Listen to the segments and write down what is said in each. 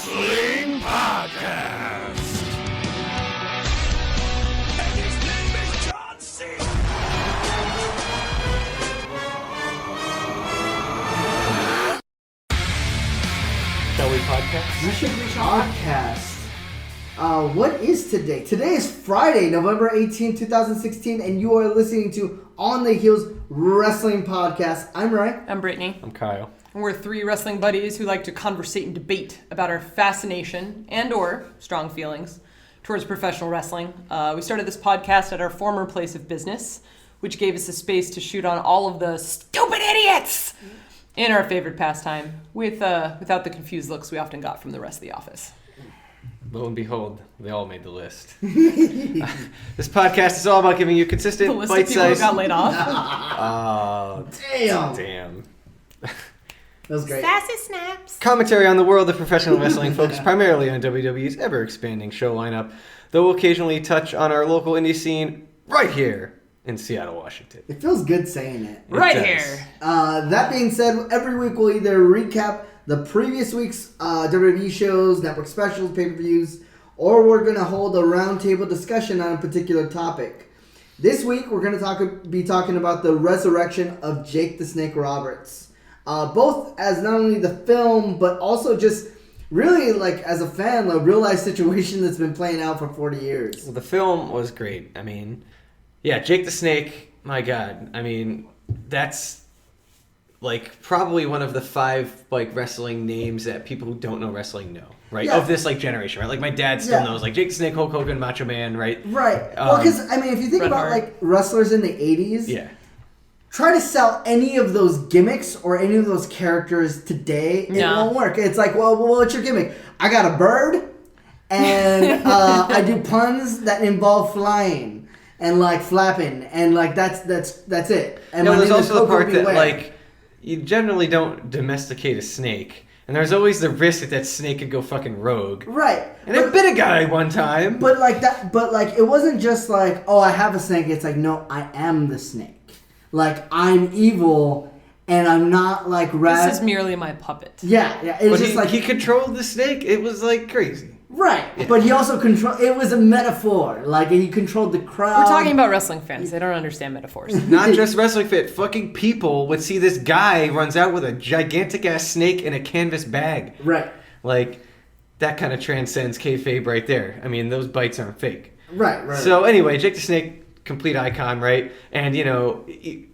Wrestling Podcast. And his name is John Cena. Podcast. What is today? Today is Friday, November 18, 2016, and you are listening to On the Heels Wrestling Podcast. I'm Ray. I'm Brittany. I'm Kyle. And we're three wrestling buddies who like to conversate and debate about our fascination and or strong feelings towards professional wrestling. We started this podcast at our former place of business, which gave us a space to shoot on all of the stupid idiots in our favorite pastime without the confused looks we often got from the rest of the office. Lo and behold, they all made the list. This podcast is all about giving you consistent, The list of people who bite-sized... got laid off. Oh, Damn. damn. That was great. Sassy snaps. Commentary on the world of professional wrestling focused primarily on WWE's ever-expanding show lineup, though we'll occasionally touch on our local indie scene right here in Seattle, Washington. It feels good saying it. Right does. here. That being said, every week we'll either recap the previous week's WWE shows, network specials, pay-per-views, or we're going to hold a roundtable discussion on a particular topic. This week we're going to be talking about the resurrection of Jake the Snake Roberts. Both as not only the film, but also just really like as a fan, a real-life situation that's been playing out for 40 years. Well, the film was great. I mean, yeah, Jake the Snake, my God. I mean, that's like probably one of the 5 like wrestling names that people who don't know wrestling know, right? Yeah. Of this like generation, right? Like my dad still Yeah. knows like Jake the Snake, Hulk Hogan, Macho Man, right? Right. Well, because, I mean, if you think Bret about Hart. like wrestlers in the 80s, Yeah. try to sell any of those gimmicks or any of those characters today, it No. won't work. It's like, well, what's your gimmick? I got a bird, and I do puns that involve flying and like flapping, and like that's it. And No, my there's name is also the Coco part that Beware. like you generally don't domesticate a snake, and there's always the risk that that snake could go fucking rogue. Right. And it bit a guy one time. But like that, but like it wasn't just like, oh, I have a snake. It's like, no, I am the snake. Like I'm evil, and I'm not like This is merely my puppet. Yeah. It's But just like he controlled the snake. It was like crazy. right. But he also controlled. It was a metaphor. Like he controlled the crowd. We're talking about wrestling fans. They don't understand metaphors. Not just wrestling fit. Fucking people would see this guy runs out with a gigantic ass snake in a canvas bag. Right. Like that kind of transcends kayfabe right there. I mean, those bites aren't fake. Right. So anyway, Jake the Snake, complete icon, right? And you know,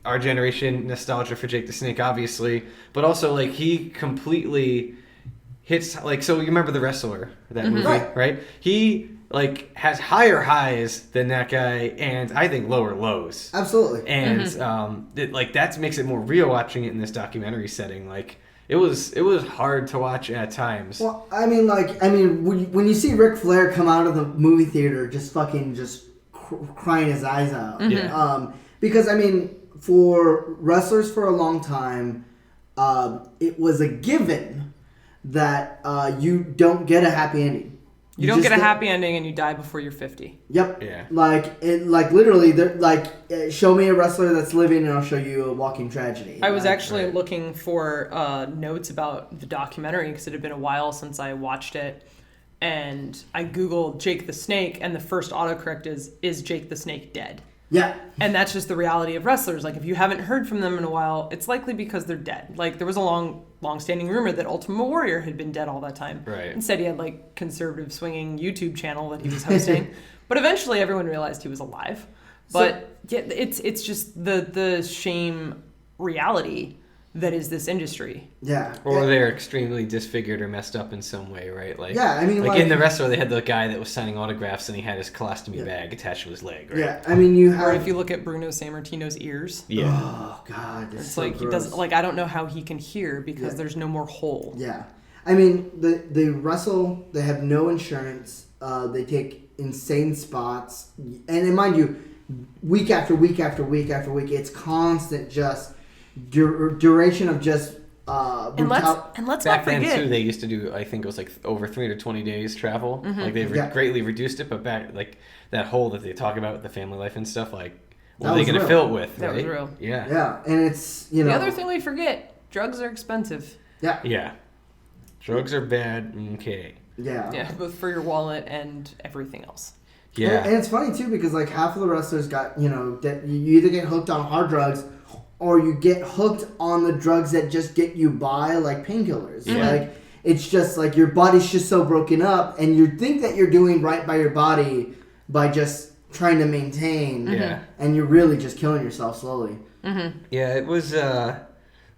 our generation nostalgia for Jake the Snake, obviously, but also like he completely hits like, so you remember The Wrestler, that movie, right? He like has higher highs than that guy, and I think lower lows. Absolutely. And like that makes it more real watching it in this documentary setting. Like it was hard to watch at times. Well, I mean, when you see Ric Flair come out of the movie theater, just crying his eyes out. Yeah. Because I mean, for wrestlers for a long time, it was a given that you don't get a happy ending. You don't just get a happy ending and you die before you're 50. Yep. Yeah. Like literally, show me a wrestler that's living, and I'll show you a walking tragedy. I was Like, actually looking for notes about the documentary because it had been a while since I watched it. And I Googled Jake the Snake, and the first autocorrect is Jake the Snake dead? Yeah. And that's just the reality of wrestlers. Like, if you haven't heard from them in a while, it's likely because they're dead. Like, there was a long-standing rumor that Ultimate Warrior had been dead all that time. Right. Instead, he had, like, conservative swinging YouTube channel that he was hosting. But eventually, everyone realized he was alive. But, yeah, it's just the shame reality that is this industry. Yeah. Or they're extremely disfigured or messed up in some way, right? Like, Yeah, I mean, like in The Wrestler, they had the guy that was signing autographs and he had his colostomy bag attached to his leg, right? Yeah, I mean, you have. Or if you look at Bruno Sammartino's ears, Yeah. Oh God, it's so like he gross. doesn't. Like, I don't know how he can hear because Yeah. there's no more hole. Yeah, I mean, they wrestle. They have no insurance. They take insane spots, and mind you, week after week after week after week, it's constant just duration of just. And let's Back not then, forget. too, they used to do, I think it was like over 320 days travel. Like, they greatly reduced it, but back, like, that hole that they talk about with the family life and stuff, like, what That are they was going to real. fill it with, That right? was real. Yeah. Yeah, and it's, you know. The other thing we forget, drugs are expensive. Yeah. Yeah. Drugs are bad. Okay. Yeah. Yeah, both for your wallet and everything else. Yeah. And it's funny too because like half of the wrestlers got that you either get hooked on hard drugs or you get hooked on the drugs that just get you by, like painkillers. Yeah. Like it's just like your body's just so broken up, and you think that you're doing right by your body by just trying to maintain. Yeah. And you're really just killing yourself slowly. Mm-hmm. Yeah, it was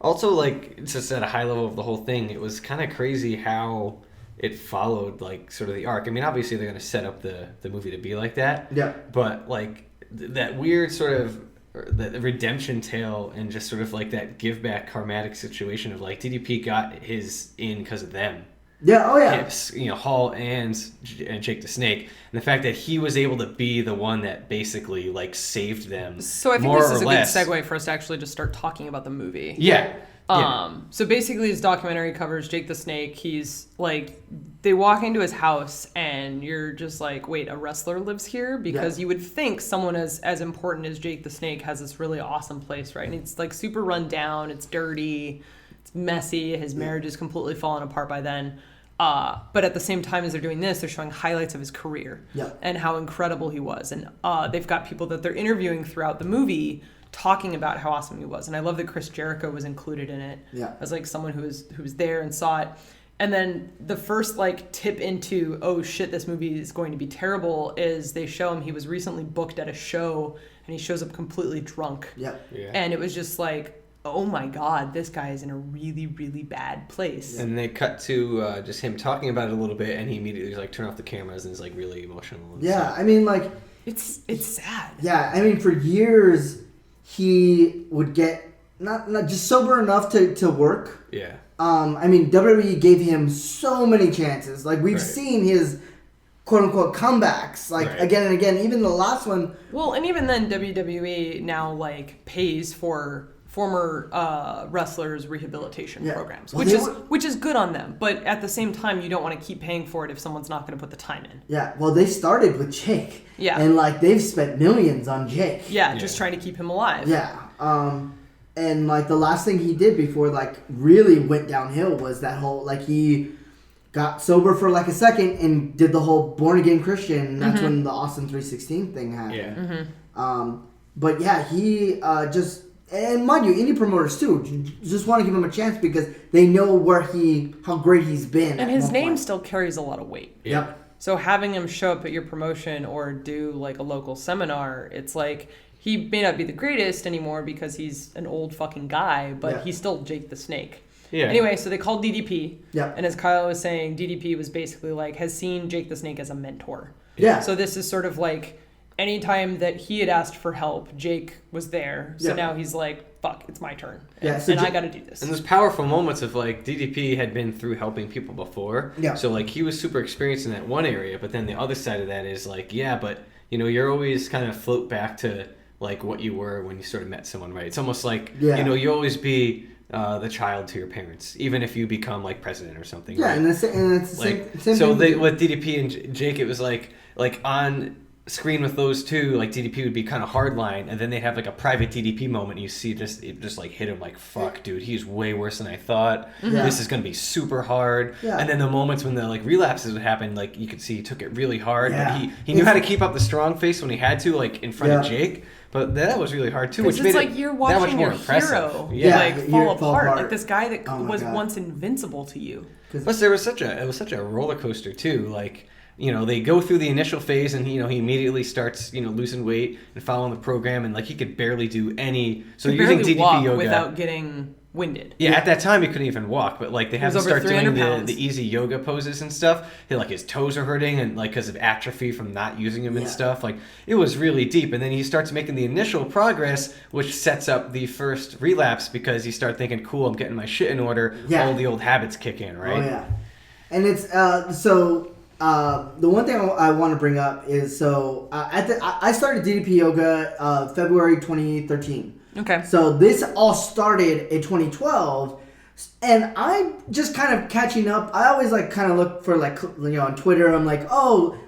also like just at a high level of the whole thing. It was kind of crazy how it followed like sort of the arc. I mean, obviously they're going to set up the movie to be like that. Yeah. But like that weird sort of the redemption tale and just sort of like that give back karmatic situation of like DDP got his in because of them. Yeah. Oh yeah. Hips, Hall and Jake the Snake, and the fact that he was able to be the one that basically like saved them. So I think more this or is a less. good segue for us to actually just start talking about the movie. Yeah. So basically his documentary covers Jake the Snake. He's like, they walk into his house and you're just like, wait, a wrestler lives here? Because you would think someone as important as Jake the Snake has this really awesome place, right? And it's like super run down, it's dirty, it's messy, his marriage is completely fallen apart by then. But at the same time as they're doing this, they're showing highlights of his career and how incredible he was. And they've got people that they're interviewing throughout the movie talking about how awesome he was. And I love that Chris Jericho was included in it as like someone who was there and saw it. And then the first like tip into, oh shit, this movie is going to be terrible, is they show him he was recently booked at a show and he shows up completely drunk. Yeah. And it was just like, oh my God, this guy is in a really, really bad place. And they cut to just him talking about it a little bit, and he immediately like turn off the cameras and is like really emotional. And stuff. I mean like It's sad. Yeah, I mean for years he would get not just sober enough to work. Yeah. I mean WWE gave him so many chances. Like we've seen his quote unquote comebacks again and again. Even the last one. Well, and even then WWE now like pays for former wrestlers' rehabilitation programs, Well, which is good on them. But at the same time, you don't want to keep paying for it if someone's not going to put the time in. Yeah, well, they started with Jake. Yeah. And like they've spent millions on Jake. Yeah, just trying to keep him alive. Yeah. And like the last thing he did before like really went downhill was that whole like he got sober for like a second and did the whole born again Christian. And that's when the Austin 316 thing happened. Yeah. But yeah, he just. And mind you, indie promoters too just want to give him a chance because they know how great he's been. And his name still carries a lot of weight. Yep. So having him show up at your promotion or do like a local seminar, it's like he may not be the greatest anymore because he's an old fucking guy, but he's still Jake the Snake. Yeah. Anyway, so they called DDP. Yeah. And as Kyle was saying, DDP was basically like, has seen Jake the Snake as a mentor. Yeah. So this is sort of like, anytime that he had asked for help, Jake was there. So now he's like, fuck, it's my turn. And I got to do this. And those powerful moments of like DDP had been through helping people before. Yeah. So like he was super experienced in that one area, but then the other side of that is like, but you're always kind of float back to like what you were when you sort of met someone, right? It's almost like, you always be the child to your parents, even if you become like president or something. Yeah, right? and it's the same so thing. with DDP and Jake, it was like on screen with those two, like DDP would be kind of hardline, and then they'd have like a private DDP moment. And you see it just like hit him like, fuck, dude, he's way worse than I thought. This is gonna be super hard. And then the moments when the like relapses would happen, like you could see he took it really hard. But he knew how to keep up the strong face when he had to, like in front of Jake. But that was really hard too, which it's made like it you're that watching much more your impressive. hero Yeah, fall fall apart. apart. Like this guy that was God. once invincible to you. Plus, it was such a roller coaster too. Like, they go through the initial phase, and he immediately starts losing weight and following the program, and like he could barely do any. So He using barely DDP walk yoga without getting winded. Yeah, at that time he couldn't even walk, but like they have him over start doing 300 pounds. the easy yoga poses and stuff. Like his toes are hurting, and like because of atrophy from not using them and stuff. Like it was really deep, and then he starts making the initial progress, which sets up the first relapse because you start thinking, "Cool, I'm getting my shit in order." All the old habits kick in, right? Oh yeah, and it's the one thing I want to bring up is I started DDP yoga February 2013. Okay. So this all started in 2012, and I'm just kind of catching up. I always like kind of look for like on Twitter. I'm like, oh,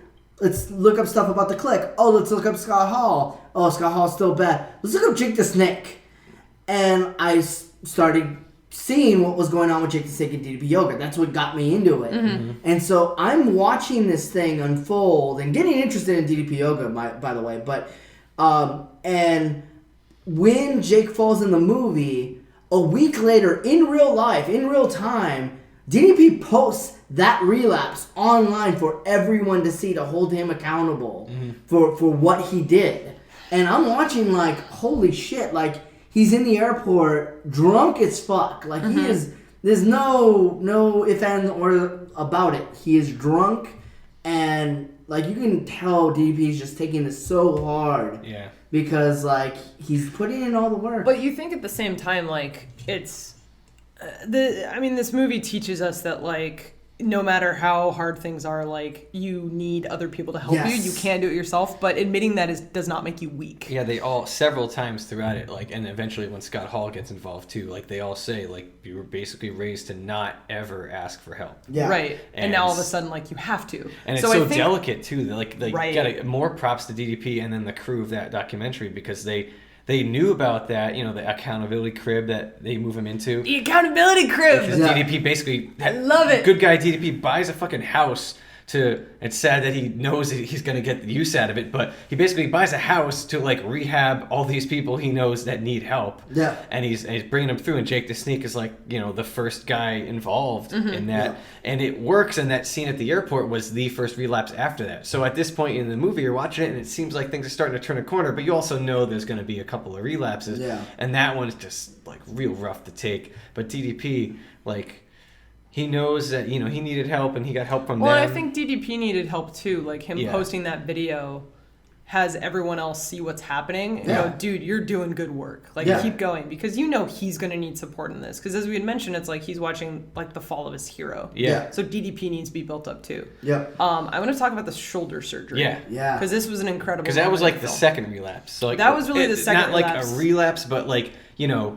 let's look up stuff about the Click. Oh, let's look up Scott Hall. Oh, Scott Hall's still bad. Let's look up Jake the Snake, and I started seeing what was going on with Jake the Snake and DDP Yoga. That's what got me into it. And so I'm watching this thing unfold and getting interested in DDP Yoga, by the way. But and when Jake falls in the movie, a week later, in real life, in real time, DDP posts that relapse online for everyone to see, to hold him accountable for what he did. And I'm watching like, holy shit, like, he's in the airport, drunk as fuck. Like, he is, there's no ifs, ands, or about it. He is drunk, and, like, you can tell DDP is just taking this so hard. Yeah. Because, like, he's putting in all the work. But you think at the same time, like, it's... this movie teaches us that, like, no matter how hard things are, like, you need other people to help you. You can't do it yourself, but admitting that does not make you weak. Yeah, they all, several times throughout it, like, and eventually when Scott Hall gets involved too, like, they all say, like, you were basically raised to not ever ask for help. Yeah. Right. And now all of a sudden, like, you have to. And it's so so I think, delicate too. Like Right. gotta more props to DDP and then the crew of that documentary, because they knew about that, the accountability crib that they move him into. The accountability crib! Because DDP basically... I love it! Good guy DDP buys a fucking house to... It's sad that he knows that he's going to get the use out of it, but he basically buys a house to, like, rehab all these people he knows that need help. Yeah. And he's bringing them through, and Jake the Snake is, like, the first guy involved in that. Yeah. And it works, and that scene at the airport was the first relapse after that. So at this point in the movie, you're watching it, and it seems like things are starting to turn a corner, but you also know there's going to be a couple of relapses. Yeah. And that one's just, like, real rough to take. But DDP, like... He knows that, he needed help, and he got help from them. Well, I think DDP needed help, too. Like, him Yeah. posting that video has everyone else see what's happening and go, dude, you're doing good work. Like, keep going. Because he's going to need support in this. Because as we had mentioned, it's like he's watching, like, the fall of his hero. Yeah. So DDP needs to be built up, too. Yeah. I want to talk about the shoulder surgery. Yeah. Yeah. Because this was an incredible Because that was, like, the film. second relapse. So, like, That was really the second not relapse. Not like a relapse, but, like...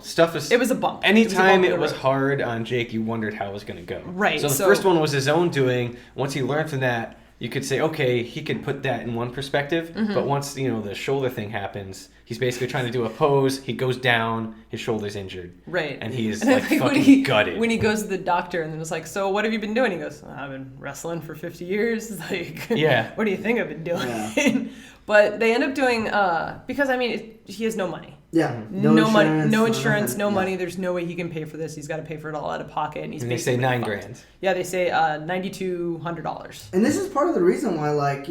stuff is... It was a bump. Anytime it it was was hard on Jake, you wondered how it was going to go. Right. So the first one was his own doing. Once he learned from that, you could say, okay, he could put that in one perspective. But once, the shoulder thing happens, he's basically trying to do a pose. He goes down, his shoulder's injured. Right. And he is, and like, fucking gutted. When he goes to the doctor and then it's like, so what have you been doing? He goes, I've been wrestling for 50 years. Like, Yeah. What do you think I've been doing? Yeah. But they end up doing, because, he has no money. Yeah. No money, no insurance, no money. There's no way he can pay for this. He's got to pay for it all out of pocket. And they say $9,000. fucked. Yeah, they say $9,200. And this is part of the reason why, like,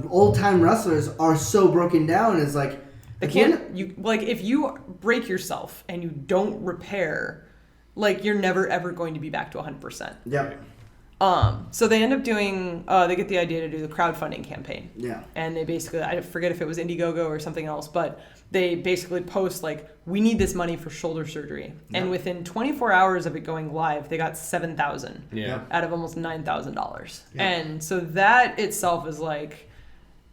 old time wrestlers are so broken down. Is like, If you break yourself and you don't repair, like, you're never ever going to be back to 100%. Yeah. So they end up doing, they get the idea to do the crowdfunding campaign. Yeah. And they basically, I forget if it was Indiegogo or something else, but they basically post, like, we need this money for shoulder surgery. Yeah. And within 24 hours of it going live, they got $7,000 out of almost $9,000. Yeah. And so that itself is like,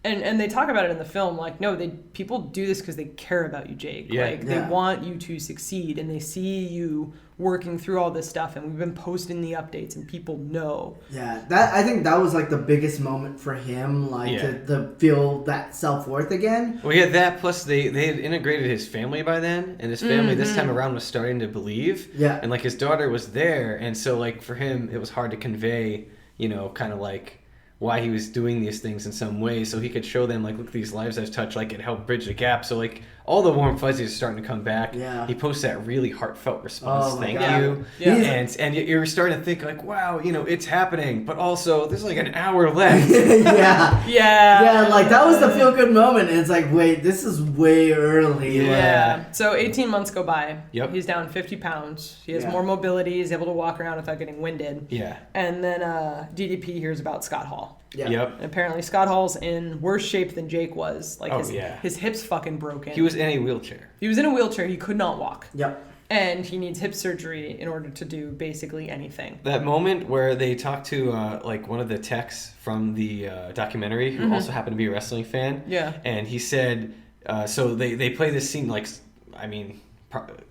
and they talk about it in the film, like, no, people do this because they care about you, Jake. Yeah. Like, they want you to succeed, and they see you working through all this stuff, and we've been posting the updates, and people know. Yeah, I think that was, like, the biggest moment for him, like, to feel that self-worth again. Well, yeah, that plus they had integrated his family by then, and his family this time around was starting to believe. Yeah. And, like, his daughter was there, and so, like, for him, it was hard to convey, kind of, like, why he was doing these things in some way, so he could show them, like, look, these lives I've touched, like, it helped bridge the gap. So, like, all the warm fuzzies are starting to come back. Yeah. He posts that really heartfelt response, thank God. you. Yeah. And you're starting to think, like, wow, it's happening, but also there's, like, an hour left. Yeah. Yeah. Like, that was the feel-good moment, and it's like, wait, this is way early. Yeah. So 18 months go by. Yep. He's down 50 pounds. He has more mobility. He's able to walk around without getting winded. Yeah. And then DDP hears about Scott Hall. Yeah. Yep. And apparently Scott Hall's in worse shape than Jake was. Like, his hips fucking broken. He was in a wheelchair. He was in a wheelchair. He could not walk. Yep. And he needs hip surgery in order to do basically anything. That moment where they talk to like one of the techs from the documentary who also happened to be a wrestling fan. Yeah. And he said, so they play this scene, like,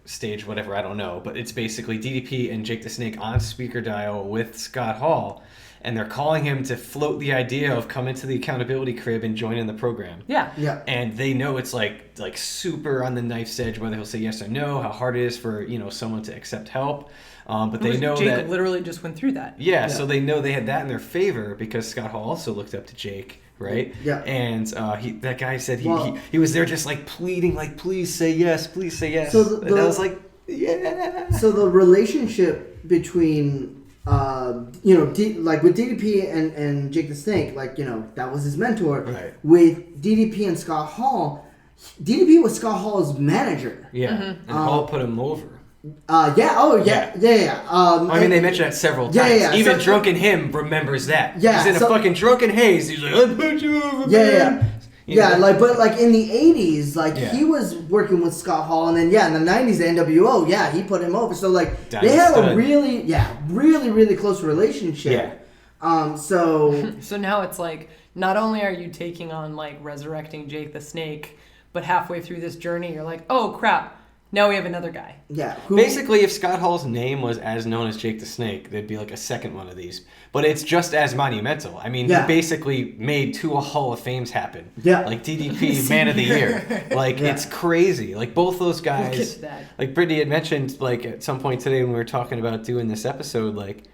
stage, whatever, I don't know. But it's basically DDP and Jake the Snake on speaker dial with Scott Hall. and they're calling him to float the idea of coming to the accountability crib and joining the program. Yeah. Yeah. And they know it's like super on the knife's edge whether he'll say yes or no, how hard it is for, you know, someone to accept help. But they know Jake that literally just went through that. yeah, so they know they had that in their favor because Scott Hall also looked up to Jake, right? Yeah. And that guy said Well- he was there just like pleading, like, please say yes, please say yes. So and I was like, yeah. So the relationship between, you know, like with DDP and Jake the Snake, like, you know, that was his mentor. Right. With DDP and Scott Hall, DDP was Scott Hall's manager. Yeah, and Hall put him over. Yeah. I mean, they mentioned that several times. Yeah. Even So- drunken him remembers that. Yeah, He's in so- a fucking drunken haze. He's like, I put you over, man. You know? Like, but like in the 80s, like Yeah. he was working with Scott Hall, and then in the 90s, the NWO, he put him over. So like Diamond they have a stud. really close relationship. So So now it's like, not only are you taking on like resurrecting Jake the Snake, but halfway through this journey, you're like, oh crap, now we have another guy. Basically, if Scott Hall's name was as known as Jake the Snake, there'd be like a second one of these. But it's just as monumental. I mean, he basically made 2 Hall of Fames happen. Yeah. Like DDP, Man of the Year. Like, it's crazy. Like, both those guys. We'll get to that. Like, Brittany had mentioned, like, at some point today when we were talking about doing this episode, like,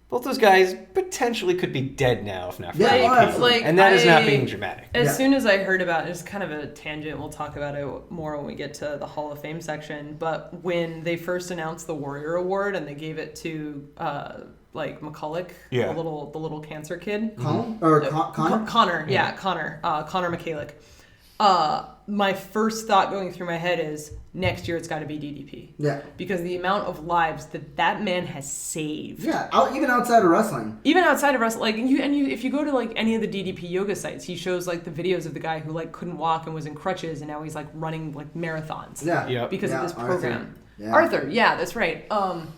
both those guys potentially could be dead now if not for Yeah, DDP. absolutely. And that is not being dramatic. As soon as I heard about it, it's kind of a tangent. We'll talk about it more when we get to the Hall of Fame section. But when they first announced the Warrior Award and they gave it to like McCulloch, Yeah. the little cancer kid, Connor? Connor, Connor McCulloch. My first thought going through my head is next year it's got to be DDP. Yeah. Because the amount of lives that man has saved. Yeah, even outside of wrestling. Even outside of wrestling, like if you go to like any of the DDP yoga sites, he shows like the videos of the guy who like couldn't walk and was in crutches, and now he's like running like marathons. Yeah. Yep. Because of this program. Arthur. Yeah. Arthur, yeah, that's right.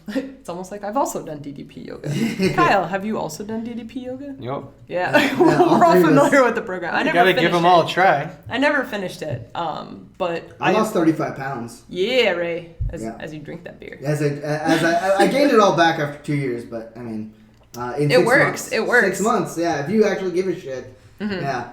It's almost like I've also done DDP yoga. Kyle, have you also done DDP yoga? Yep. Yeah, all we're all three of us. familiar with the program. I You never gotta finished give them it. all a try. I never finished it, but I lost 35 pounds. Yeah, Ray, Yeah. as you drink that beer. As I gained it all back after 2 years, but I mean, in 6 works. months. It works. 6 months, yeah. If you actually give a shit, yeah.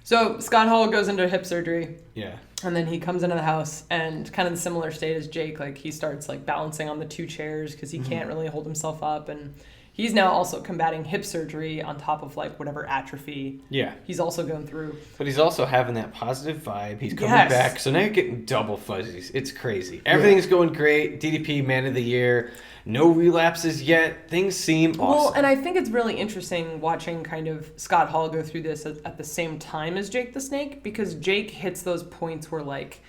So Scott Hall goes into hip surgery. Yeah. And then he comes into the house and kind of the similar state as Jake, like he starts like balancing on the 2 chairs because he can't really hold himself up. And he's now also combating hip surgery on top of like whatever atrophy Yeah. he's also going through. But he's also having that positive vibe. He's coming Yes. back. So now you're getting double fuzzies. It's crazy. Everything's going great. DDP, Man of the Year. No relapses yet. Things seem awesome. Well, and I think it's really interesting watching kind of Scott Hall go through this at the same time as Jake the Snake, because Jake hits those points where like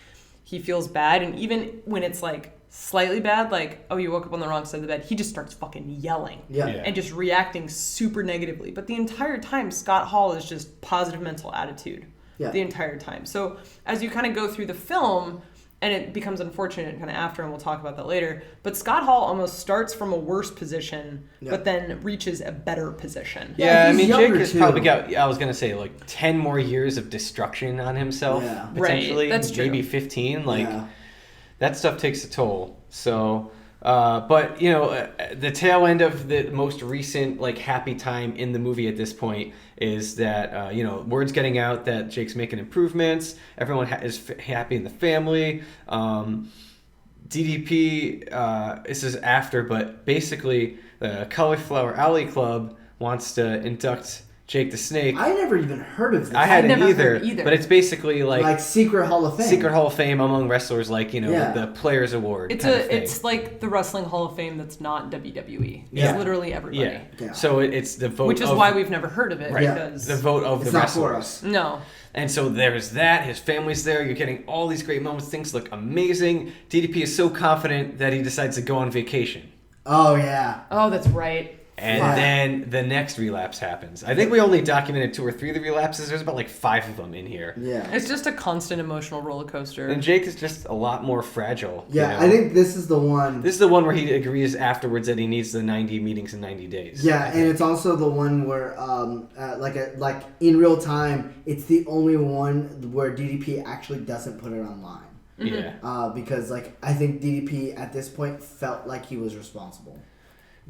he feels bad, and even when it's like slightly bad, like, oh, you woke up on the wrong side of the bed, he just starts fucking yelling Yeah. and just reacting super negatively. But the entire time, Scott Hall is just positive mental attitude the entire time. So as you kind of go through the film, and it becomes unfortunate kind of after, and we'll talk about that later, but Scott Hall almost starts from a worse position, but then reaches a better position. Yeah, I he's mean, Jake younger, has too. probably got, I was going to say, like 10 more years of destruction on himself, Yeah. potentially. Right, that's true. Maybe 15. Like, Yeah. that stuff takes a toll. So, but, you know, the tail end of the most recent, like, happy time in the movie at this point is that, you know, word's getting out that Jake's making improvements. Everyone is happy in the family. DDP, this is after, but basically the Cauliflower Alley Club wants to induct Jake the Snake. I never even heard of this. I hadn't never either, heard either. but it's basically like Secret Hall of Fame. Secret Hall of Fame among wrestlers, like, you know, Yeah. the Players Award. It's kind of thing. it's like the Wrestling Hall of Fame that's not WWE. Yeah. It's literally everybody. yeah. Yeah. So it's the vote, Which is of, why we've never heard of it, right, because the vote of It's the not for wrestlers. us. no. And so there's that. His family's there. You're getting all these great moments. Things look amazing. DDP is so confident that he decides to go on vacation. Oh, yeah. Oh, that's right. And Yeah. then the next relapse happens. I think we only documented 2 or 3 of the relapses. There's about like 5 of them in here. Yeah. It's just a constant emotional roller coaster. And Jake is just a lot more fragile. Yeah, you know? I think this is the one. This is the one where he agrees afterwards that he needs the 90 meetings in 90 days. Yeah, and it's also the one where, like in real time, it's the only one where DDP actually doesn't put it online. Yeah. Because, like, I think DDP at this point felt like he was responsible.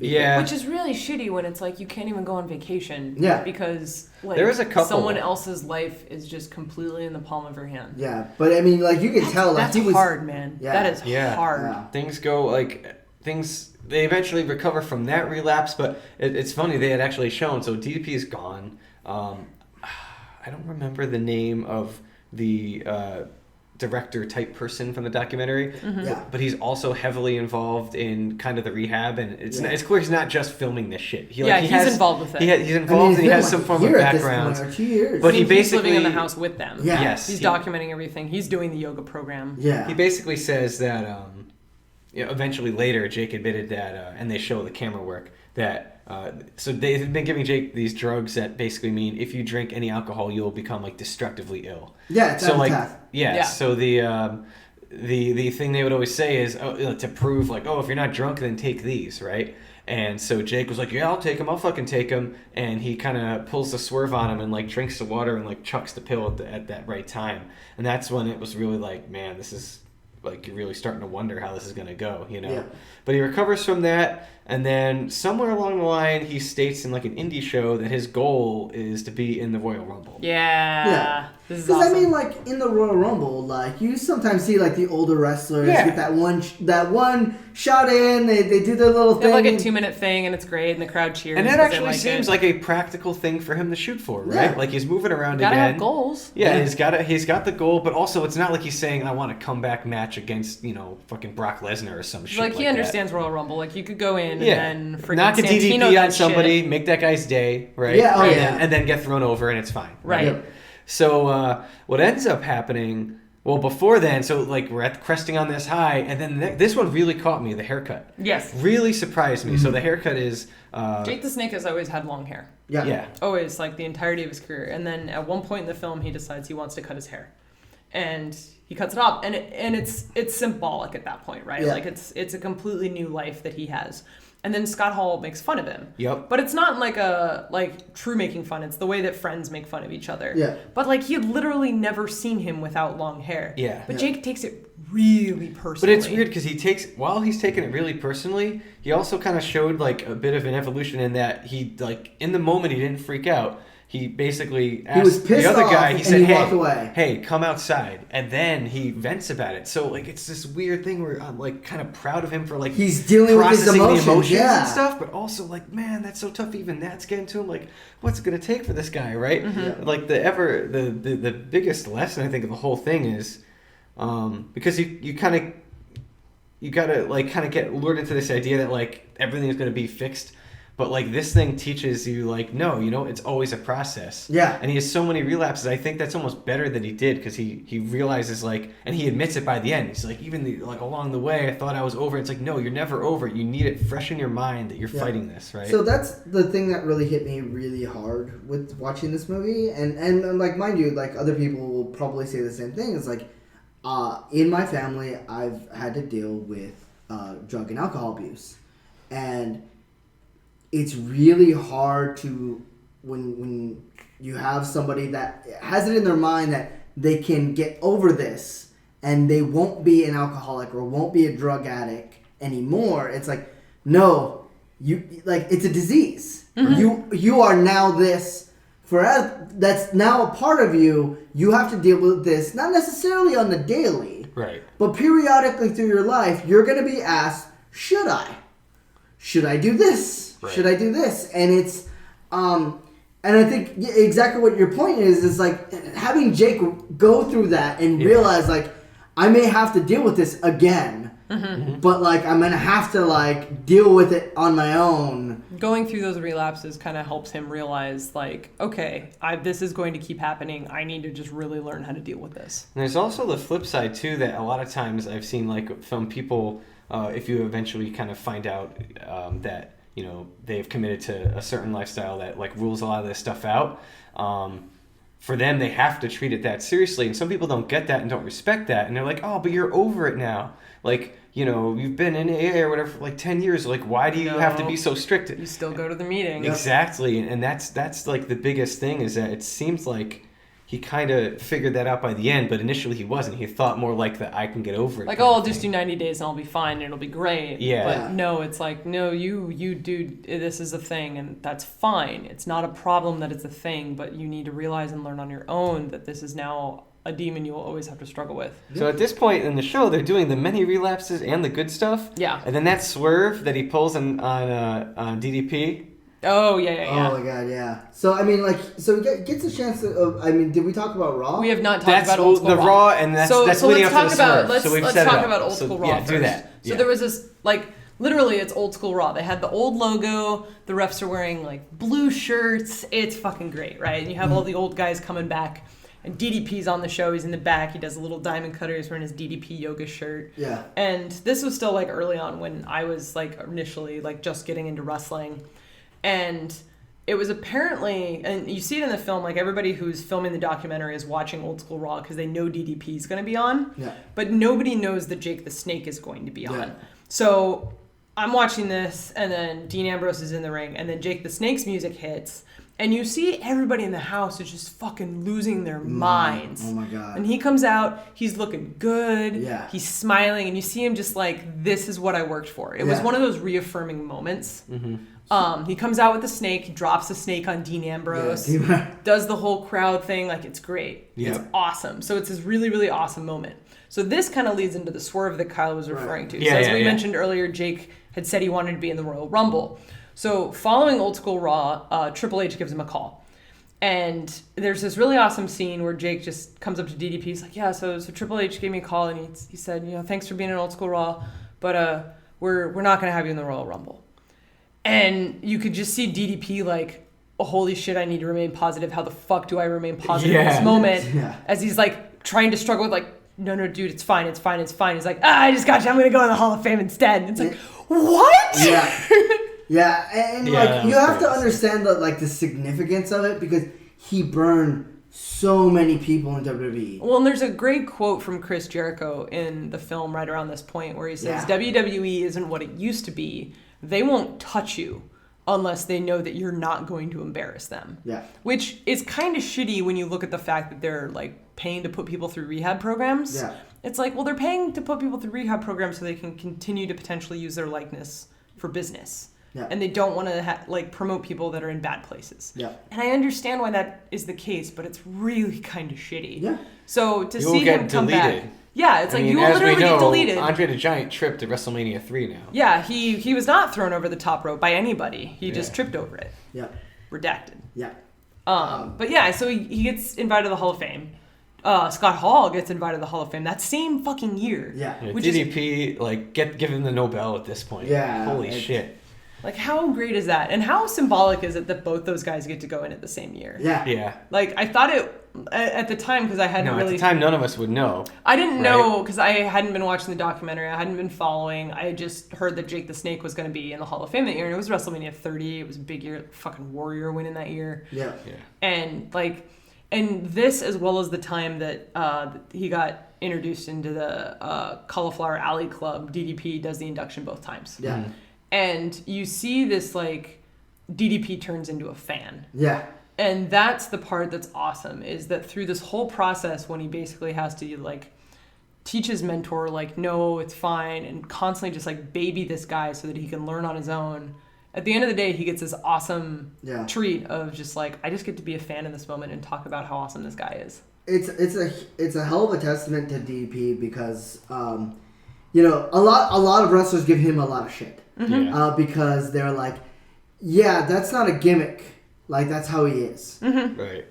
Yeah. Which is really shitty when it's like you can't even go on vacation. Yeah. Because like There is a couple. someone else's life is just completely in the palm of your hand. Yeah, but I mean, like you can tell, like That's he was hard, man. Yeah. That is Yeah. hard. Yeah. Things go like things. They eventually recover from that relapse, but it's funny they had actually shown. So DDP is gone. I don't remember the name of the director type person from the documentary, Yeah. but he's also heavily involved in kind of the rehab, and it's Yeah. it's clear he's not just filming this shit. He He's has, involved with it. He's involved, and he it's has been some like form a of year at this background. point, or 2 years. But he He's living in the basically- house with them. Yeah. Yes, He's he- documenting everything. He's doing the yoga program. yeah, He basically says that eventually later Jake admitted that, and they show the camera work, that so they've been giving Jake these drugs that basically mean if you drink any alcohol you'll become like destructively ill. yeah, it's So like death. Yeah. so the thing they would always say is to prove like, oh, if you're not drunk then take these, right? And so Jake was like, yeah, I'll take them, I'll fucking take them, and he kind of pulls the swerve on him and like drinks the water and like chucks the pill at that right time, and that's when it was really like, man, this is like you're really starting to wonder how this is going to go, you know. Yeah. But he recovers from that, and then somewhere along the line he states in like an indie show that his goal is to be in the Royal Rumble. Yeah. This is Because awesome. I mean, like in the Royal Rumble, like you sometimes see like the older wrestlers Yeah. get that one shot in. They do their little They thing. have like a 2-minute thing and it's great and the crowd cheers. And that 'cause they actually seems it. like a practical thing for him to shoot for, right? Yeah. Like he's moving around Gotta again. have goals. Yeah, Yeah. he's got the goal, but also it's not like he's saying I want a comeback match against, fucking Brock Lesnar or some shit. Like he that. understands Royal Rumble. Like you could go in Yeah, and then freaking knock a Santino DDP that on somebody, shit. make that guy's day, right? Yeah, oh, and yeah. Then, and then get thrown over, and it's fine. Right. Yep. So what ends up happening? Well, before then, so like we're cresting on this high, and then this one really caught me. The haircut Yes. really surprised me. So the haircut is Jake the Snake has always had long hair. Yeah. yeah. Always, like the entirety of his career. And then at one point in the film, he decides he wants to cut his hair, and he cuts it off. And it's symbolic at that point, right? Yeah. Like it's a completely new life that he has. And then Scott Hall makes fun of him. Yep. But it's not like a true making fun. It's the way that friends make fun of each other. Yeah. But like he had literally never seen him without long hair. Yeah. But Yeah. Jake takes it really But personally. it's weird because while he's taking it really personally, he also kind of showed like a bit of an evolution in that he like in the moment he didn't freak out. He basically asked was pissed the other off guy. He and said, he walked away. "Hey, come outside," and then he vents about it. So like it's this weird thing where I'm like kind of proud of him for like He's dealing with his processing emotions, the emotions yeah. and stuff, but also like, man, that's so tough. Even that's getting to him. Like, what's it gonna take for this guy, right? Yeah. Like the biggest lesson I think of the whole thing is because you gotta like kind of get lured into this idea that like everything is gonna be fixed. But like this thing teaches you like, no, it's always a process. Yeah. And he has so many relapses. I think that's almost better that he did because he realizes like, and he admits it by the end. He's like, even like along the way, I thought I was over. It's like, no, you're never over. You need it fresh in your mind that you're Yeah. fighting this, right? So that's the thing that really hit me really hard with watching this movie, and like mind you, like other people will probably say the same thing. It's like, in my family, I've had to deal with drug and alcohol abuse, and it's really hard to when you have somebody that has it in their mind that they can get over this and they won't be an alcoholic or won't be a drug addict anymore. It's like, no, you like it's a disease. You are now this forever. That's now a part of you. You have to deal with this, not necessarily on the daily, right. but periodically through your life, you're going to be asked, should I? Should I do this? Right. Should I do this? And it's, and I think exactly what your point is like having Jake go through that and realize like, I may have to deal with this again, but like I'm going to have to like deal with it on my own. Going through those relapses kind of helps him realize like, okay, this is going to keep happening. I need to just really learn how to deal with this. And there's also the flip side too that a lot of times I've seen like from people, if you eventually kind of find out that they've committed to a certain lifestyle that like rules a lot of this stuff out. For them, they have to treat it that seriously, and some people don't get that and don't respect that, and they're like, "Oh, but you're over it now. Like, you've been in AA or whatever for like 10 years. Like, why do you have to be so strict?" You still go to the meetings. Exactly, and that's like the biggest thing is that it seems like he kind of figured that out by the end, but initially he wasn't. He thought more like that I can get over it. Like, kind oh, of I'll just do thing. 90 days and I'll be fine and it'll be great. Yeah. But no, it's like, no, you do, this is a thing and that's fine. It's not a problem that it's a thing, but you need to realize and learn on your own that this is now a demon you will always have to struggle with. So at this point in the show, they're doing the many relapses and the good stuff. Yeah. And then that swerve that he pulls on DDP. Oh, yeah. Oh my god, yeah. So I mean, like, so he gets a chance to. I mean, did we talk about Raw? We have not talked That's about old school the Raw. Raw, and that's leading let's up talk to the about swerve. let's So we've let's set it talk up. about old So, school Raw yeah, first. do that. So Yeah. there was this literally it's old school Raw. They had the old logo. The refs are wearing like blue shirts. It's fucking great, right? And you have all the old guys coming back. And DDP's on the show. He's in the back. He does a little diamond cutter. He's wearing his DDP yoga shirt. Yeah. And this was still like early on when I was like initially like just getting into wrestling. And it was apparently, and you see it in the film, like everybody who's filming the documentary is watching Old School Raw because they know DDP is going to be on. Yeah. But nobody knows that Jake the Snake is going to be on. Yeah. So I'm watching this, and then Dean Ambrose is in the ring, and then Jake the Snake's music hits. And you see everybody in the house is just fucking losing their minds. Oh my god. And he comes out, he's looking good. Yeah. He's smiling, and you see him just like, this is what I worked for. It was Yeah. one of those reaffirming moments. He comes out with the snake, drops the snake on Dean Ambrose, Yeah. does the whole crowd thing. Like, it's great. Yeah. It's awesome. So it's this really, really awesome moment. So this kind of leads into the swerve that Kyle was referring to. Yeah, so as yeah, we yeah. mentioned earlier, Jake had said he wanted to be in the Royal Rumble. So following Old School Raw, Triple H gives him a call. And there's this really awesome scene where Jake just comes up to DDP. He's like, yeah, so Triple H gave me a call, and he said, you know, thanks for being in Old School Raw, but we're not going to have you in the Royal Rumble. And you could just see DDP like, oh, holy shit, I need to remain positive. How the fuck do I remain positive in this Yeah. moment? Yeah. As he's like trying to struggle with like, no, dude, it's fine. He's like, I just got you. I'm going to go in the Hall of Fame instead. And it's like, what? Yeah. Yeah, and Yeah, like that you was have to crazy. understand the significance of it because he burned so many people in WWE. Well, and there's a great quote from Chris Jericho in the film right around this point where he says, Yeah. WWE isn't what it used to be. They won't touch you unless they know that you're not going to embarrass them. Yeah. Which is kind of shitty when you look at the fact that they're like paying to put people through rehab programs. Yeah. It's like, well, they're paying to put people through rehab programs so they can continue to potentially use their likeness for business. Yeah. And they don't want to promote people that are in bad places. Yeah. And I understand why that is the case, but it's really kind of shitty. Yeah. So to You'll see get him come deleted. back, yeah, it's I like mean, you will as we literally know, get deleted. Andre the Giant tripped to WrestleMania 3 now. Yeah, he was not thrown over the top rope by anybody. He just Yeah. tripped over it. Yeah. Redacted. Yeah. But yeah, so he gets invited to the Hall of Fame. Scott Hall gets invited to the Hall of Fame that same fucking year. Yeah. Yeah, Which is DDP, give him the Nobel at this point. Yeah, Holy it's- shit. like, how great is that? And how symbolic is it that both those guys get to go in at the same year? Yeah. Yeah. Like, I thought it at the time because I hadn't No, really. at the time, none of us would know. I didn't Right. know because I hadn't been watching the documentary. I hadn't been following. I had just heard that Jake the Snake was going to be in the Hall of Fame that year, and it was WrestleMania 30. It was a big year. Fucking Warrior winning that year. Yeah. Yeah. And this, as well as the time that he got introduced into the Cauliflower Alley Club, DDP does the induction both times. Yeah. And you see this, like, DDP turns into a fan. Yeah. And that's the part that's awesome, is that through this whole process, when he basically has to, like, teach his mentor, like, no, it's fine, and constantly just, like, baby this guy so that he can learn on his own. At the end of the day, he gets this awesome Yeah. treat of just, like, I just get to be a fan in this moment and talk about how awesome this guy is. It's a hell of a testament to DP because you know a lot of wrestlers give him a lot of shit Yeah. because they're like, yeah, that's not a gimmick, like that's how he is. Right.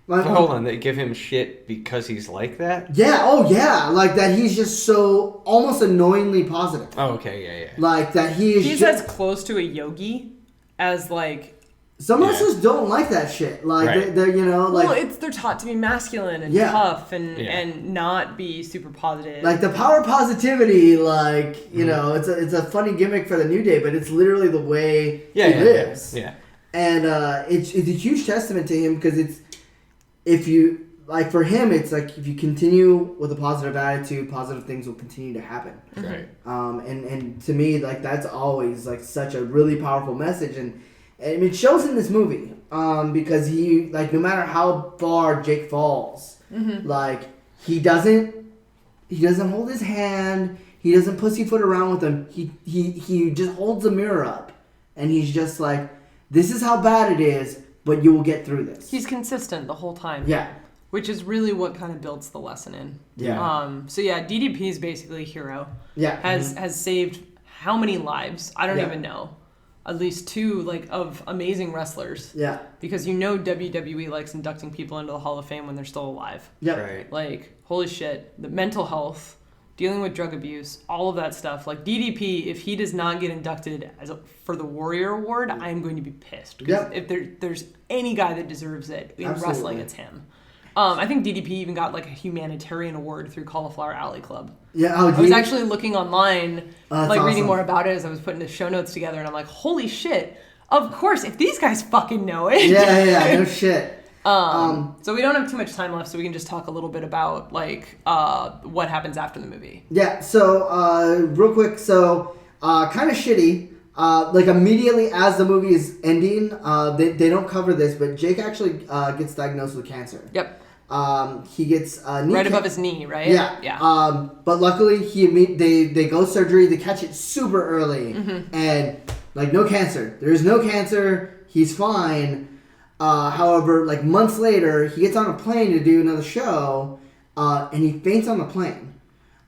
But Hold on, they give him shit because he's like that? Yeah, oh yeah, like that he's just so almost annoyingly positive. Oh, okay, yeah, yeah. Like that he is. He's as close to a yogi as, like, Some Yeah. wrestlers don't like that shit. Like Right. they're you know like well, they're taught to be masculine and Yeah. tough and Yeah. and not be super positive. like the power positivity. Like you know, it's a funny gimmick for the New Day, but it's literally the way Yeah, he yeah, lives. yeah. And it's a huge testament to him because it's if you like for him, it's like if you continue with a positive attitude, positive things will continue to happen. Right. And to me, like that's always like such a really powerful message, and And it shows in this movie because he, like, no matter how far Jake falls, like, he doesn't hold his hand. He doesn't pussyfoot around with him. He just holds the mirror up, and he's just like, this is how bad it is, but you will get through this. He's consistent the whole time. Yeah. Which is really what kind of builds the lesson in. Yeah. So yeah, DDP is basically a hero. Yeah. Has saved how many lives? I don't even know. At least 2 like of amazing wrestlers. Yeah. Because you know WWE likes inducting people into the Hall of Fame when they're still alive. Yep. Right. Like, holy shit. The mental health, dealing with drug abuse, all of that stuff. Like DDP, if he does not get inducted for the Warrior Award, I'm going to be pissed. Because if there's any guy that deserves it in wrestling, it's him. I think DDP even got like a humanitarian award through Cauliflower Alley Club. Yeah, I was actually looking online, like reading awesome. more about it as I was putting the show notes together, and I'm like, holy shit! Of course, if these guys fucking know it. Yeah, no shit. So we don't have too much time left, so we can just talk a little bit about like what happens after the movie. Yeah. So real quick, kind of shitty. Like immediately as the movie is ending, they don't cover this, but Jake actually gets diagnosed with cancer. Yep. He gets knee right above his knee, right? Yeah. Yeah. But luckily they go surgery. They catch it super early, and like no cancer. There's no cancer. He's fine. However, like months later, he gets on a plane to do another show, and he faints on the plane.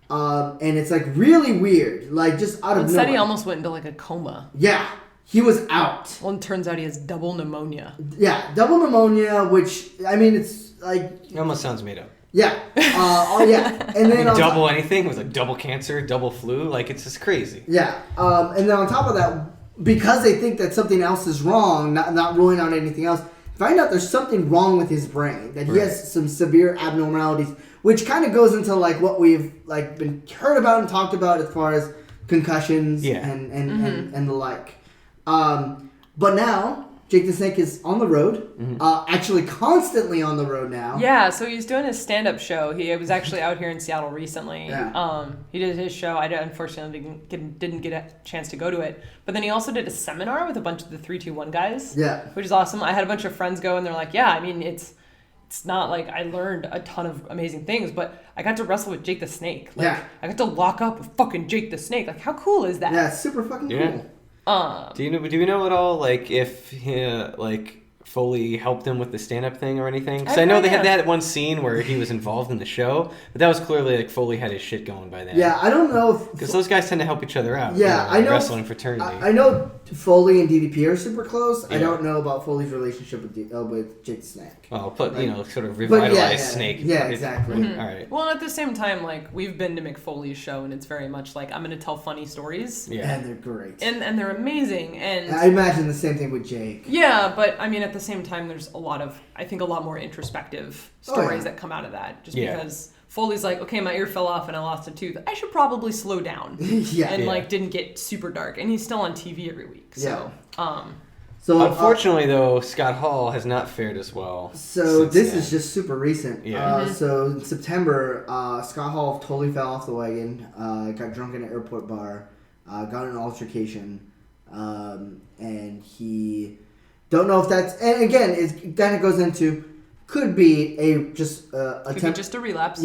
And it's like really weird, like just out of nowhere. Said he almost went into like a coma. Yeah, he was out. Well, it turns out he has double pneumonia. Yeah, double pneumonia, which I mean, it's like It almost sounds made up. yeah, and then on Double anything was like double cancer, double flu. Like it's just crazy. yeah, and then on top of that, because they think that something else is wrong, not ruling out anything else, find out there's something wrong with his brain, that he has some severe abnormalities, which kind of goes into like what we've like been heard about and talked about as far as concussions and the like. But now Jake the Snake is on the road, actually constantly on the road now. Yeah, so he's doing his stand-up show. He was actually out here in Seattle recently. Yeah. He did his show. I unfortunately didn't get a chance to go to it. But then he also did a seminar with a bunch of the 321 guys. Yeah. Which is awesome. I had a bunch of friends go, and they're like, yeah, I mean, it's not like I learned a ton of amazing things, but I got to wrestle with Jake the Snake. Like, I got to lock up with fucking Jake the Snake. Like, how cool is that? Yeah, it's super fucking cool. Do we know at all, like, if like Foley helped him with the stand-up thing or anything? Because I know they had that one scene where he was involved in the show, but that was clearly like Foley had his shit going by then. Yeah, I don't know if because those guys tend to help each other out. Yeah, I know wrestling fraternity. I know Foley and DDP are super close. Yeah. I don't know about Foley's relationship with Jake the Snake. Well, sort of revitalized Snake. Yeah, exactly. All right. Well, at the same time, like, we've been to McFoley's show, and it's very much like, I'm going to tell funny stories. Yeah. And they're great. And they're amazing. And I imagine the same thing with Jake. yeah, but I mean, at the same time, there's a lot more introspective stories that come out of that. Just because Foley's like, okay, my ear fell off and I lost a tooth. I should probably slow down. Like, didn't get super dark. And he's still on TV every week. So, So unfortunately, though, Scott Hall has not fared as well. So this is just super recent. Yeah. So in September, Scott Hall totally fell off the wagon. Got drunk in an airport bar. Got in an altercation. And he don't know if that's, and again, then it goes into could be just a relapse.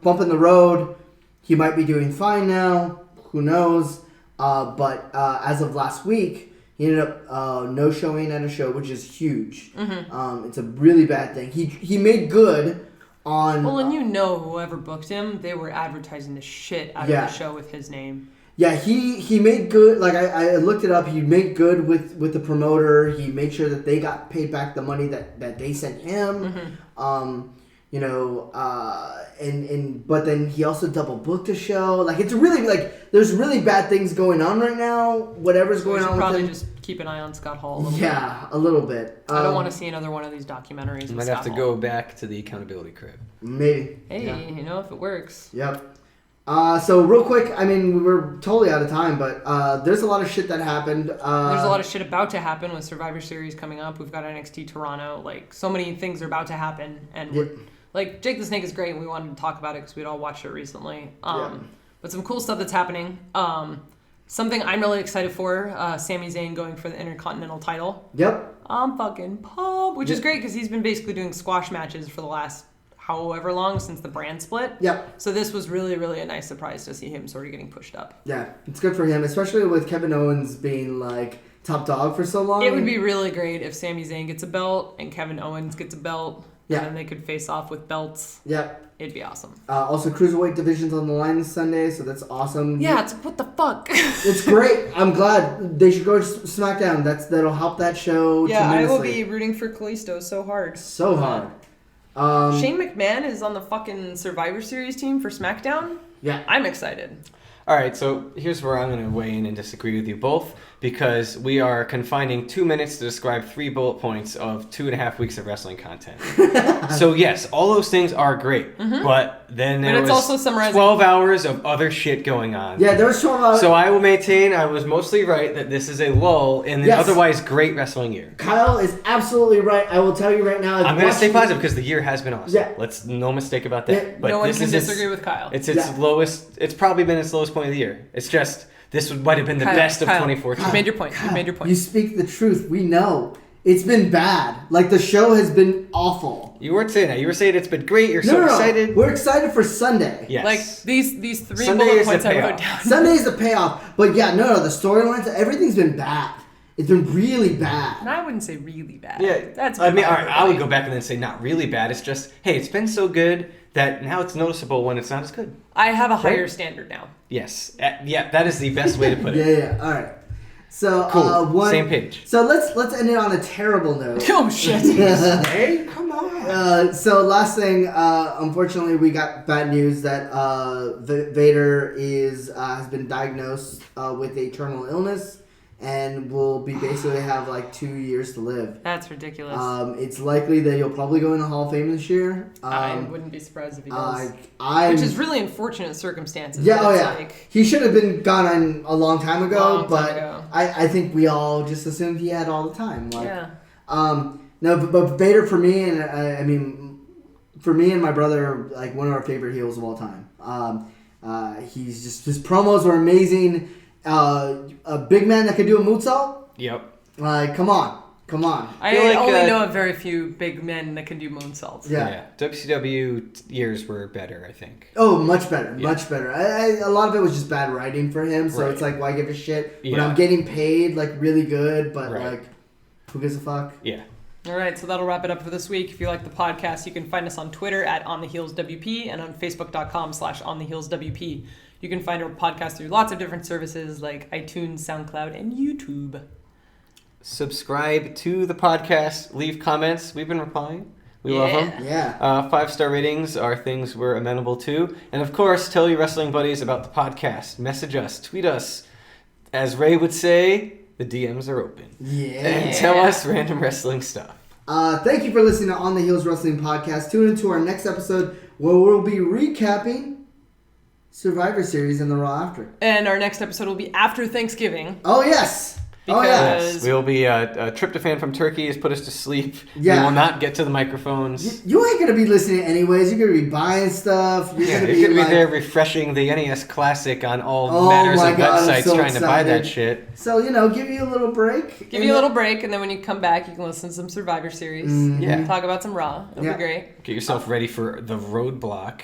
Bump in the road. He might be doing fine now. Who knows? But as of last week, he ended up no showing at a show, which is huge. It's a really bad thing. He made good on. Well, and whoever booked him, they were advertising the shit out of the show with his name. Yeah, he made good. Like I looked it up. He made good with the promoter. He made sure that they got paid back the money that they sent him. But then he also double booked a show. Like it's really there's really bad things going on right now. Whatever's going on with him. Probably just keep an eye on Scott Hall. A little bit. I don't want to see another one of these documentaries. You might have to go back to the accountability crib. Maybe. Hey, if it works. Yep. So real quick, I mean, we were totally out of time, but there's a lot of shit that happened. There's a lot of shit about to happen with Survivor Series coming up. We've got NXT Toronto. Like, so many things are about to happen. And, Jake the Snake is great, and we wanted to talk about it because we'd all watched it recently. But some cool stuff that's happening. Something I'm really excited for, Sami Zayn going for the Intercontinental title. Yep. I'm fucking pumped, which is great because he's been basically doing squash matches for the last however long since the brand split. Yep. So this was really, really a nice surprise to see him sort of getting pushed up. Yeah, it's good for him, especially with Kevin Owens being like top dog for so long. It would be really great if Sami Zayn gets a belt and Kevin Owens gets a belt. Yeah. And then they could face off with belts. Yep. It'd be awesome. Also, Cruiserweight division's on the line this Sunday, so that's awesome. Yeah, it's what the fuck? It's great. I'm glad they should go to SmackDown. That'll help that show Yeah, I will tremendously. be rooting for Kalisto so hard. So hard. Shane McMahon is on the fucking Survivor Series team for SmackDown. Yeah. I'm excited. All right, so here's where I'm going to weigh in and disagree with you both, because we are confining 2 minutes to describe 3 bullet points of 2.5 weeks of wrestling content. So yes, all those things are great, but then there it's was also summarizing 12 hours of other shit going on. Yeah, there was 12 hours. So I will maintain I was mostly right that this is a lull in an Yes. otherwise great wrestling year. Kyle is absolutely right. I will tell you right now. I'm going to stay positive because the year has been awesome. Yeah. Let's no mistake about that. Yeah. But No one this can is disagree with Kyle. It's its Yeah. lowest. It's probably been its lowest point of the year. It's just this might have been the best of 2014. You made your point. You made your point. You speak the truth. We know. It's been bad. Like, the show has been awful. You weren't saying that. You were saying it's been great. You're so excited. We're excited for Sunday. Yes. Like these 3 Sunday bullet is the points I payoff. wrote down. Sunday's the payoff. But yeah, no, the storylines, everything's been bad. It's been really bad. And I wouldn't say really bad. Yeah, That's. I mean, all right, I would hyperbole. go back and then say not really bad. It's just, hey, it's been so good that now it's noticeable when it's not as good. I have a higher Right? standard now. Yes, yeah, that is the best way to put it. Yeah. All right. So Cool. Same page. So let's end it on a terrible note. Oh shit. Hey, come on. So last thing, unfortunately, we got bad news that Vader has been diagnosed with a terminal illness and will be basically have like 2 years to live. That's ridiculous. It's likely that he'll probably go in the Hall of Fame this year. I wouldn't be surprised if he does. I'm- Which is really unfortunate circumstances. Yeah, but oh it's yeah. like- He should have been gone on a long time ago, Long time but ago. I think we all just assumed he had all the time. Like, Yeah. no, but Vader for me, and I mean, for me and my brother, like one of our favorite heels of all time. He's just, his promos were amazing. A big man that could do a moonsault. Yep. Like, come on. I feel like, only know of very few big men that can do moonsaults. Yeah. WCW years were better, I think. Oh, much better, Yeah. much better. A lot of it was just bad writing for him, so Right. it's like, why give a shit when Yeah. I'm getting paid like really good, but Right. like, who gives a fuck? Yeah. All right, so that'll wrap it up for this week. If you like the podcast, you can find us on Twitter at OnTheHeelsWP and on Facebook.com/OnTheHeelsWP. You can find our podcast through lots of different services like iTunes, SoundCloud, and YouTube. Subscribe to the podcast. Leave comments. We've been replying. We love Yeah. them. Yeah. 5-star ratings are things we're amenable to. And of course, tell your wrestling buddies about the podcast. Message us. Tweet us. As Ray would say, the DMs are open. Yeah. And tell us random wrestling stuff. Thank you for listening to On the Heels Wrestling Podcast. Tune into our next episode where we'll be recapping Survivor Series and the Raw after. And our next episode will be after Thanksgiving. Oh, yes. Oh, yeah. Because- Yes, we'll be tryptophan from Turkey has put us to sleep. Yeah. We will not get to the microphones. You ain't going to be listening anyways. You're going to be buying stuff. You're Yeah, going to you're be, gonna be like, there refreshing the NES Classic on all Oh manners my of God, I'm websites so trying to buy that excited. shit. So, give you a little break. Give you a little break, and then when you come back, you can listen to some Survivor Series. Yeah. Talk about some Raw. It'll Yeah. be great. Get yourself ready for the Roadblock.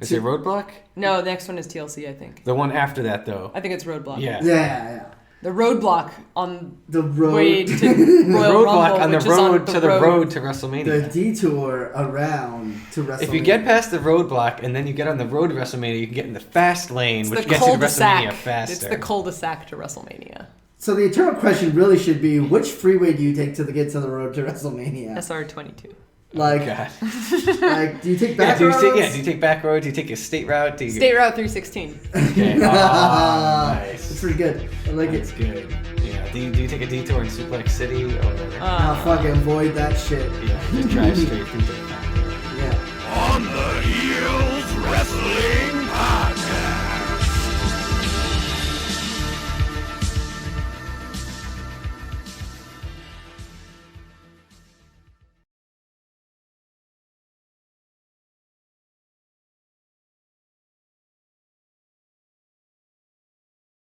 Is it Roadblock? No, the next one is TLC, I think. The one after that, though. I think it's Roadblock. Yeah. Yeah. The Roadblock on The road. way to The Royal roadblock Rumble, on the which is road to the road. road to The WrestleMania. detour around to WrestleMania. If you get past the roadblock and then you get on the road to WrestleMania, you can get in the fast lane, It's which the gets you to cul-de-sac. WrestleMania faster. It's the cul-de-sac to WrestleMania. So the eternal question really should be, which freeway do you take to get to the road to WrestleMania? SR22. Like, God. like, do you take back do you roads? take back road? Do you take a state route? Do you State Route 316. Okay. Oh, That's nice. pretty good. I like That's it. good. Yeah. Do you take a detour in Suplex City or I'll fucking avoid that shit. yeah, just drive straight through the